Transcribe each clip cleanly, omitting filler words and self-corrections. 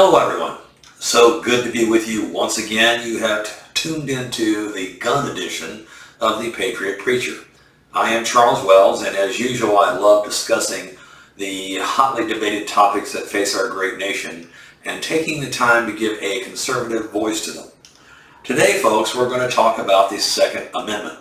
Hello everyone. So good to be with you once again. You have tuned into the gun edition of the Patriot Preacher. I am Charles Wells, and as usual I love discussing the hotly debated topics that face our great nation and taking the time to give a conservative voice to them. Today, folks, we're going to talk about the Second Amendment.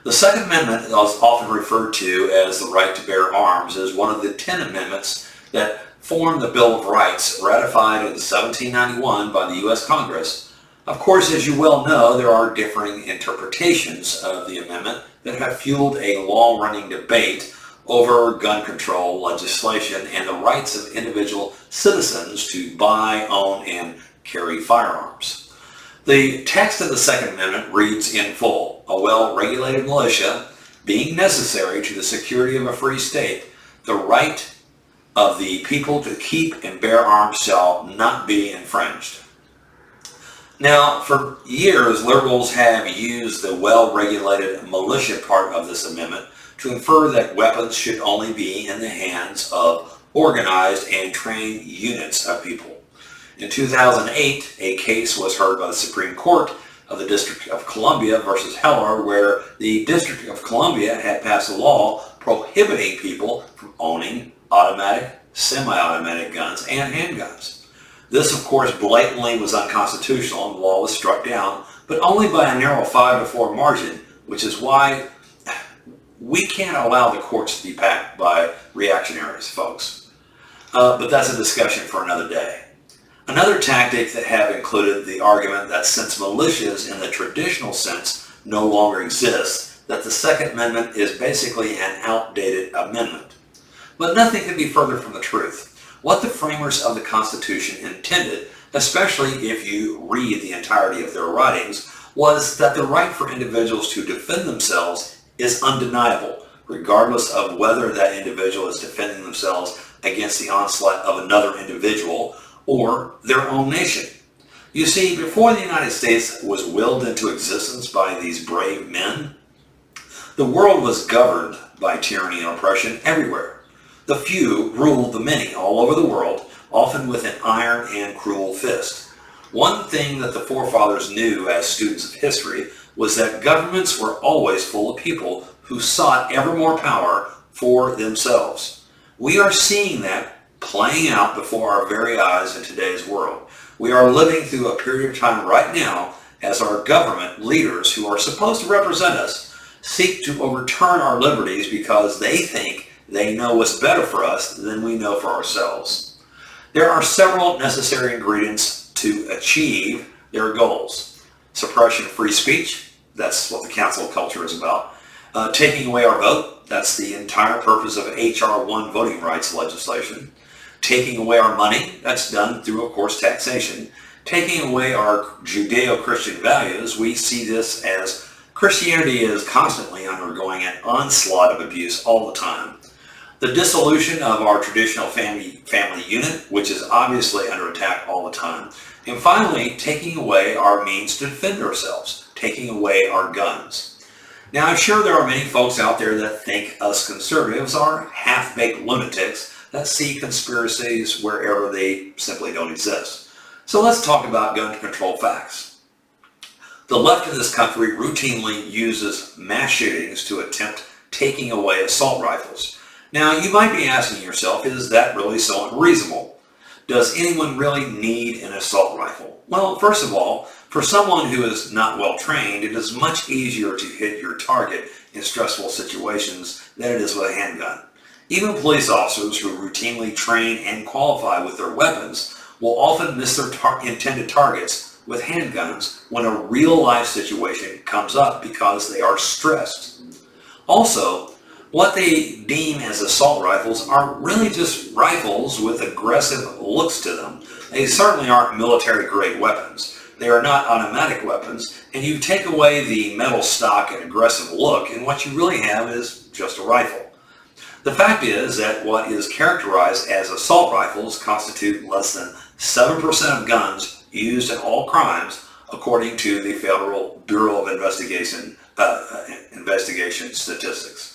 The Second Amendment is often referred to as the right to bear arms, is one of the 10 amendments that formed the Bill of Rights ratified in 1791 by the U.S. Congress. Of course, as you well know, there are differing interpretations of the amendment that have fueled a long-running debate over gun control legislation and the rights of individual citizens to buy, own, and carry firearms. The text of the Second Amendment reads in full: "A well-regulated militia being necessary to the security of a free state, the right of the people to keep and bear arms shall not be infringed." Now, for years, liberals have used the well-regulated militia part of this amendment to infer that weapons should only be in the hands of organized and trained units of people. In 2008, a case was heard by the Supreme Court of the District of Columbia versus Heller, where the District of Columbia had passed a law prohibiting people from owning automatic, semi-automatic guns and handguns. This, of course, blatantly was unconstitutional, and the law was struck down, but only by a narrow 5-4 margin, which is why we can't allow the courts to be packed by reactionaries, folks. But that's a discussion for another day. Another tactic that have included the argument that since militias in the traditional sense no longer exist, that the Second Amendment is basically an outdated amendment. But nothing could be further from the truth. What the framers of the Constitution intended, especially if you read the entirety of their writings, was that the right for individuals to defend themselves is undeniable, regardless of whether that individual is defending themselves against the onslaught of another individual or their own nation. You see, before the United States was willed into existence by these brave men, the world was governed by tyranny and oppression everywhere. The few ruled the many all over the world, often with an iron and cruel fist. One thing that the forefathers knew as students of history was that governments were always full of people who sought ever more power for themselves. We are seeing that playing out before our very eyes in today's world. We are living through a period of time right now as our government leaders, who are supposed to represent us, seek to overturn our liberties because they think they know what's better for us than we know for ourselves. There are several necessary ingredients to achieve their goals. Suppression of free speech, that's what the cancel culture is about. Taking away our vote, that's the entire purpose of H.R. 1 voting rights legislation. Taking away our money, that's done through, of course, taxation. Taking away our Judeo-Christian values, we see this as Christianity is constantly undergoing an onslaught of abuse all the time. The dissolution of our traditional family unit, which is obviously under attack all the time. And finally, taking away our means to defend ourselves, taking away our guns. Now, I'm sure there are many folks out there that think us conservatives are half-baked lunatics that see conspiracies wherever they simply don't exist. So let's talk about gun control facts. The left in this country routinely uses mass shootings to attempt taking away assault rifles. Now, you might be asking yourself, is that really so unreasonable? Does anyone really need an assault rifle? Well, first of all, for someone who is not well trained, it is much easier to hit your target in stressful situations than it is with a handgun. Even police officers who routinely train and qualify with their weapons will often miss their intended targets with handguns when a real-life situation comes up because they are stressed. Also, what they deem as assault rifles are really just rifles with aggressive looks to them. They certainly aren't military-grade weapons. They are not automatic weapons, and you take away the metal stock and aggressive look, and what you really have is just a rifle. The fact is that what is characterized as assault rifles constitute less than 7% of guns used in all crimes, according to the Federal Bureau of Investigation statistics.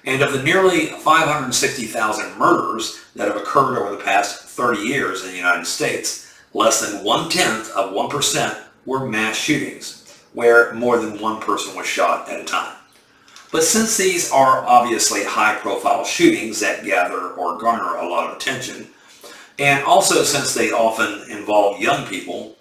And of the nearly 560,000 murders that have occurred over the past 30 years in the United States, less than 0.1% were mass shootings, where more than one person was shot at a time. But since these are obviously high-profile shootings that gather or garner a lot of attention, and also since they often involve young people,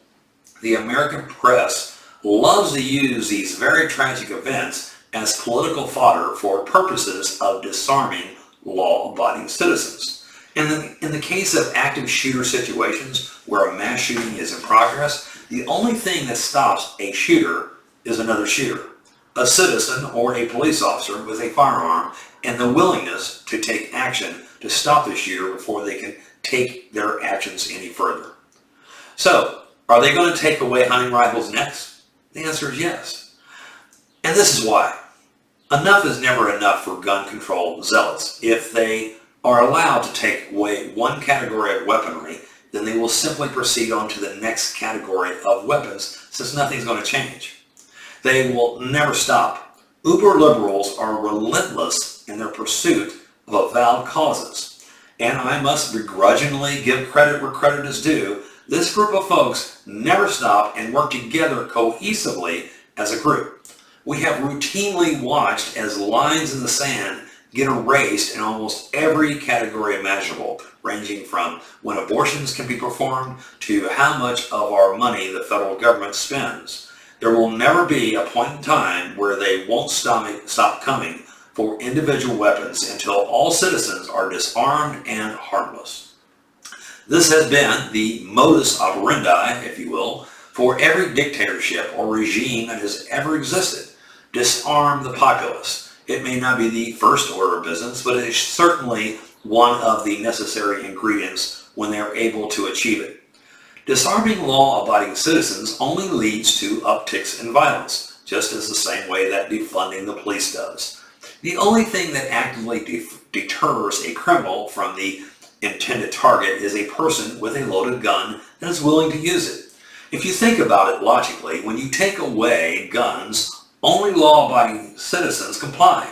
the American press loves to use these very tragic events as political fodder for purposes of disarming law-abiding citizens. And in the case of active shooter situations where a mass shooting is in progress, the only thing that stops a shooter is another shooter, a citizen or a police officer with a firearm, and the willingness to take action to stop the shooter before they can take their actions any further. So, are they going to take away hunting rifles next? The answer is yes. And this is why. Enough is never enough for gun control zealots. If they are allowed to take away one category of weaponry, then they will simply proceed on to the next category of weapons, since nothing's going to change. They will never stop. Uber liberals are relentless in their pursuit of avowed causes. And I must begrudgingly give credit where credit is due. This group of folks never stop and work together cohesively as a group. We have routinely watched as lines in the sand get erased in almost every category imaginable, ranging from when abortions can be performed to how much of our money the federal government spends. There will never be a point in time where they won't stop coming for individual weapons until all citizens are disarmed and harmless. This has been the modus operandi, if you will, for every dictatorship or regime that has ever existed. Disarm the populace. It may not be the first order of business, but it is certainly one of the necessary ingredients when they are able to achieve it. Disarming law-abiding citizens only leads to upticks in violence, just as the same way that defunding the police does. The only thing that actively deters a criminal from the intended target is a person with a loaded gun that is willing to use it. If you think about it logically, when you take away guns, only law-abiding citizens comply.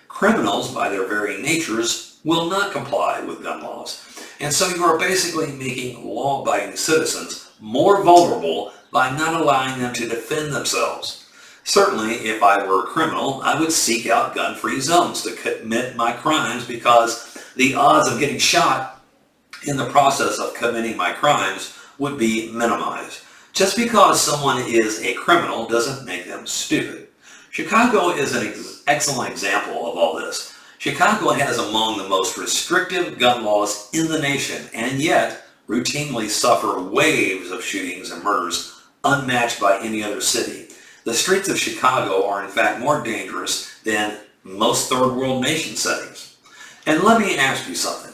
Criminals, by their very natures, will not comply with gun laws. And so you are basically making law-abiding citizens more vulnerable by not allowing them to defend themselves. Certainly, if I were a criminal, I would seek out gun-free zones to commit my crimes because the odds of getting shot in the process of committing my crimes would be minimized. Just because someone is a criminal doesn't make them stupid. Chicago is an excellent example of all this. Chicago has among the most restrictive gun laws in the nation, and yet routinely suffer waves of shootings and murders unmatched by any other city. The streets of Chicago are in fact more dangerous than most third world nation settings. And let me ask you something.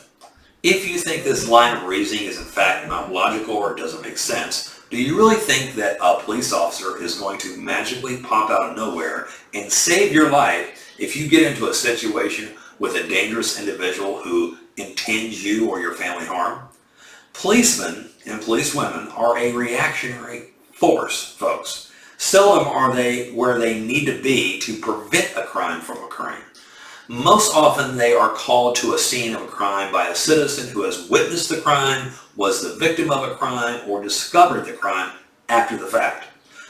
If you think this line of reasoning is in fact not logical or doesn't make sense, do you really think that a police officer is going to magically pop out of nowhere and save your life if you get into a situation with a dangerous individual who intends you or your family harm? Policemen and policewomen are a reactionary force, folks. Seldom are they where they need to be to prevent a crime from occurring. Most often they are called to a scene of a crime by a citizen who has witnessed the crime, was the victim of a crime, or discovered the crime after the fact.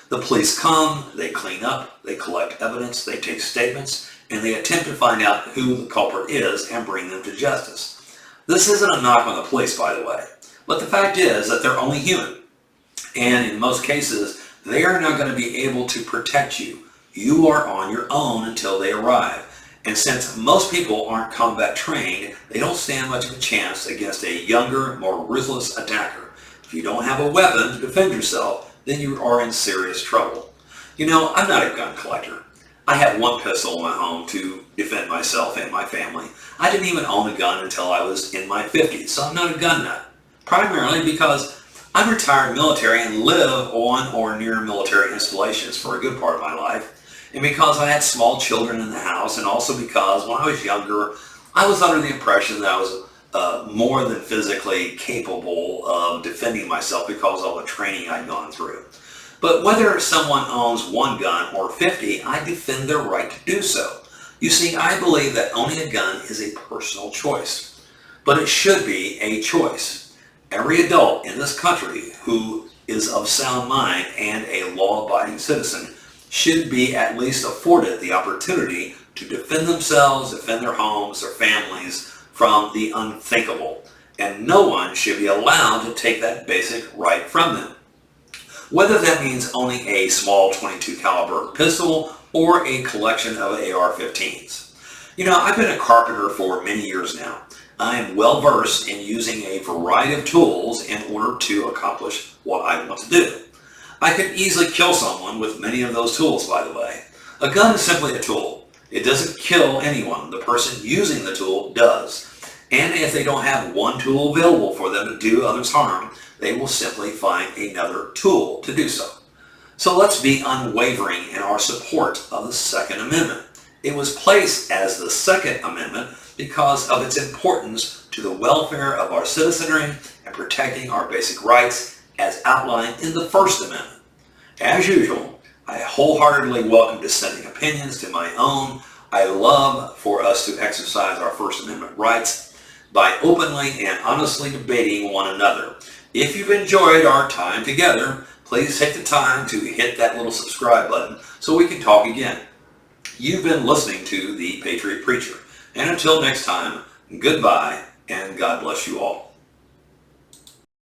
The police come, they clean up, they collect evidence, they take statements, and they attempt to find out who the culprit is and bring them to justice. This isn't a knock on the police, by the way, but the fact is that they're only human. And in most cases, they are not going to be able to protect you. You are on your own until they arrive. And since most people aren't combat trained, they don't stand much of a chance against a younger, more ruthless attacker. If you don't have a weapon to defend yourself, then you are in serious trouble. You know, I'm not a gun collector. I have one pistol in my home to defend myself and my family. I didn't even own a gun until I was in my 50s, so I'm not a gun nut. Primarily because I'm retired military and live on or near military installations for a good part of my life. And because I had small children in the house, and also because when I was younger, I was under the impression that I was more than physically capable of defending myself because of the training I'd gone through. But whether someone owns one gun or 50, I defend their right to do so. You see, I believe that owning a gun is a personal choice, but it should be a choice. Every adult in this country who is of sound mind and a law-abiding citizen should be at least afforded the opportunity to defend themselves, defend their homes, their families from the unthinkable. And no one should be allowed to take that basic right from them. Whether that means owning a small .22 caliber pistol or a collection of AR-15s. You know, I've been a carpenter for many years now. I am well versed in using a variety of tools in order to accomplish what I want to do. I could easily kill someone with many of those tools, by the way. A gun is simply a tool. It doesn't kill anyone. The person using the tool does. And if they don't have one tool available for them to do others harm, they will simply find another tool to do so. So let's be unwavering in our support of the Second Amendment. It was placed as the Second Amendment because of its importance to the welfare of our citizenry and protecting our basic rights as outlined in the First Amendment. As usual, I wholeheartedly welcome dissenting opinions to my own. I love for us to exercise our First Amendment rights by openly and honestly debating one another. If you've enjoyed our time together, please take the time to hit that little subscribe button so we can talk again. You've been listening to The Patriot Preacher. And until next time, goodbye and God bless you all.